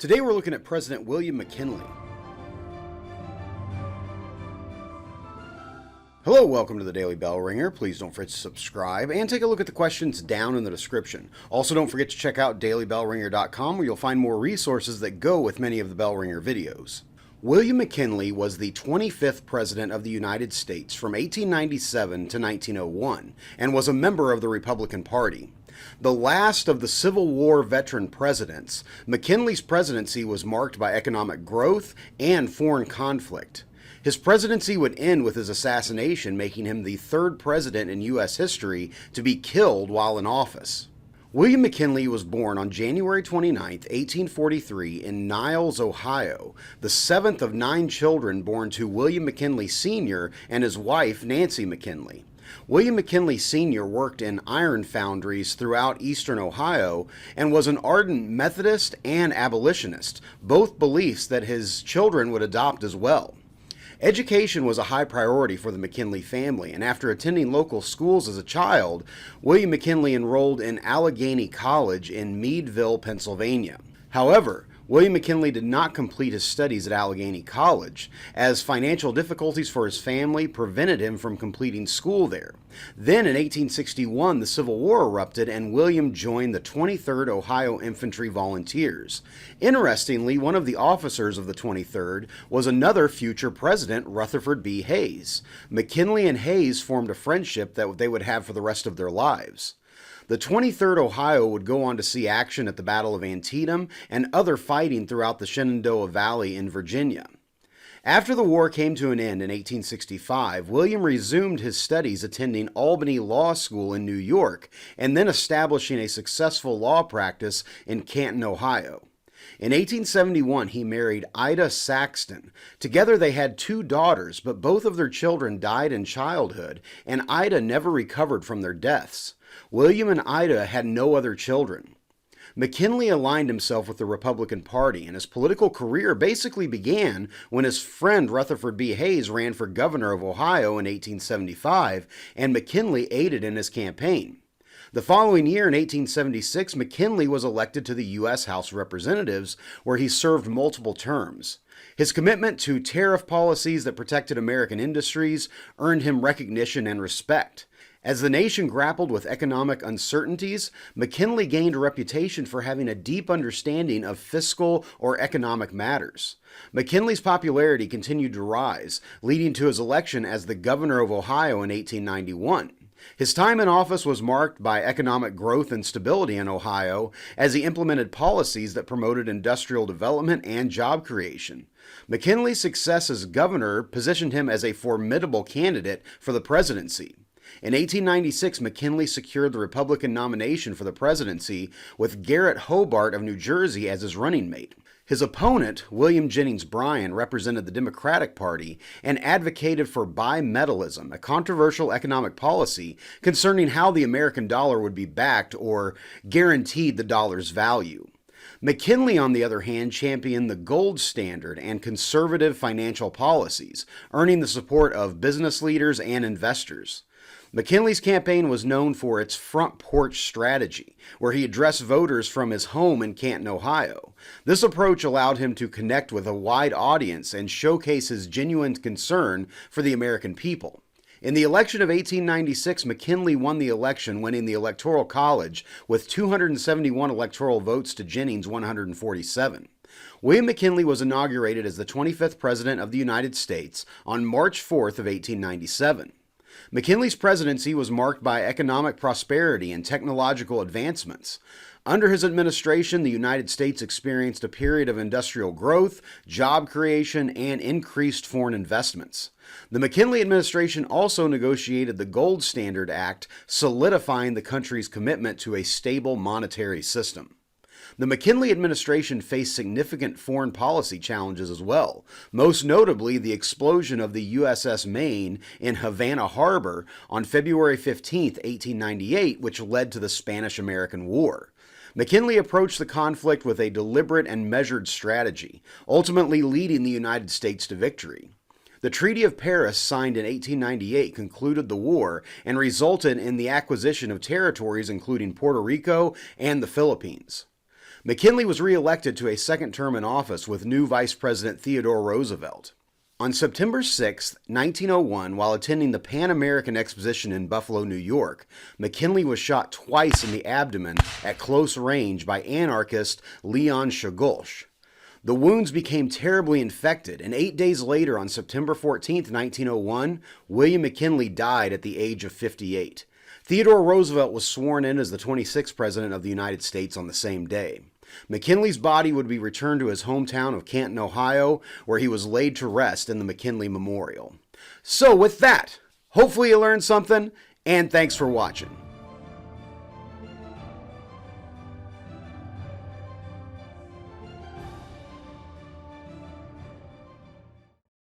Today we're looking at President William McKinley. Hello, welcome to the Daily Bellringer. Please don't forget to subscribe and take a look at the questions down in the description. Also, don't forget to check out dailybellringer.com where you'll find more resources that go with many of the Bellringer videos. William McKinley was the 25th President of the United States from 1897 to 1901 and was a member of the Republican Party. The last of the Civil War veteran presidents, McKinley's presidency was marked by economic growth and foreign conflict. His presidency would end with his assassination, making him the third president in U.S. history to be killed while in office. William McKinley was born on January 29, 1843 in Niles, Ohio, the seventh of 9 children born to William McKinley Sr. and his wife, Nancy McKinley. William McKinley Sr. worked in iron foundries throughout eastern Ohio and was an ardent Methodist and abolitionist, both beliefs that his children would adopt as well. Education was a high priority for the McKinley family, and after attending local schools as a child, William McKinley enrolled in Allegheny College in Meadville, Pennsylvania. However, William McKinley did not complete his studies at Allegheny College, as financial difficulties for his family prevented him from completing school there. Then in 1861, the Civil War erupted and William joined the 23rd Ohio Infantry Volunteers. Interestingly, one of the officers of the 23rd was another future president, Rutherford B. Hayes. McKinley and Hayes formed a friendship that they would have for the rest of their lives. The 23rd Ohio would go on to see action at the Battle of Antietam and other fighting throughout the Shenandoah Valley in Virginia. After the war came to an end in 1865, William resumed his studies attending Albany Law School in New York and then establishing a successful law practice in Canton, Ohio. In 1871, he married Ida Saxton. Together they had 2 daughters, but both of their children died in childhood, and Ida never recovered from their deaths. William and Ida had no other children. McKinley aligned himself with the Republican Party, and his political career basically began when his friend Rutherford B. Hayes ran for governor of Ohio in 1875, and McKinley aided in his campaign. The following year, in 1876, McKinley was elected to the U.S. House of Representatives, where he served multiple terms. His commitment to tariff policies that protected American industries earned him recognition and respect. As the nation grappled with economic uncertainties, McKinley gained a reputation for having a deep understanding of fiscal or economic matters. McKinley's popularity continued to rise, leading to his election as the governor of Ohio in 1891. His time in office was marked by economic growth and stability in Ohio as he implemented policies that promoted industrial development and job creation. McKinley's success as governor positioned him as a formidable candidate for the presidency. In 1896, McKinley secured the Republican nomination for the presidency with Garrett Hobart of New Jersey as his running mate. His opponent, William Jennings Bryan, represented the Democratic Party and advocated for bimetallism, a controversial economic policy concerning how the American dollar would be backed or guaranteed the dollar's value. McKinley, on the other hand, championed the gold standard and conservative financial policies, earning the support of business leaders and investors. McKinley's campaign was known for its front porch strategy, where he addressed voters from his home in Canton, Ohio. This approach allowed him to connect with a wide audience and showcase his genuine concern for the American people. In the election of 1896, McKinley won the election, winning the Electoral College with 271 electoral votes to Jennings' 147. William McKinley was inaugurated as the 25th President of the United States on March 4th of 1897. McKinley's presidency was marked by economic prosperity and technological advancements. Under his administration, the United States experienced a period of industrial growth, job creation, and increased foreign investments. The McKinley administration also negotiated the Gold Standard Act, solidifying the country's commitment to a stable monetary system. The McKinley administration faced significant foreign policy challenges as well, most notably the explosion of the USS Maine in Havana Harbor on February 15, 1898, which led to the Spanish-American War. McKinley approached the conflict with a deliberate and measured strategy, ultimately leading the United States to victory. The Treaty of Paris, signed in 1898, concluded the war and resulted in the acquisition of territories including Puerto Rico and the Philippines. McKinley was re-elected to a second term in office with new Vice President Theodore Roosevelt. On September 6, 1901, while attending the Pan American Exposition in Buffalo, New York, McKinley was shot twice in the abdomen at close range by anarchist Leon Czolgosz. The wounds became terribly infected, and 8 days later, on September 14, 1901, William McKinley died at the age of 58. Theodore Roosevelt was sworn in as the 26th President of the United States on the same day. McKinley's body would be returned to his hometown of Canton, Ohio, where he was laid to rest in the McKinley Memorial. So with that, hopefully you learned something, and thanks for watching.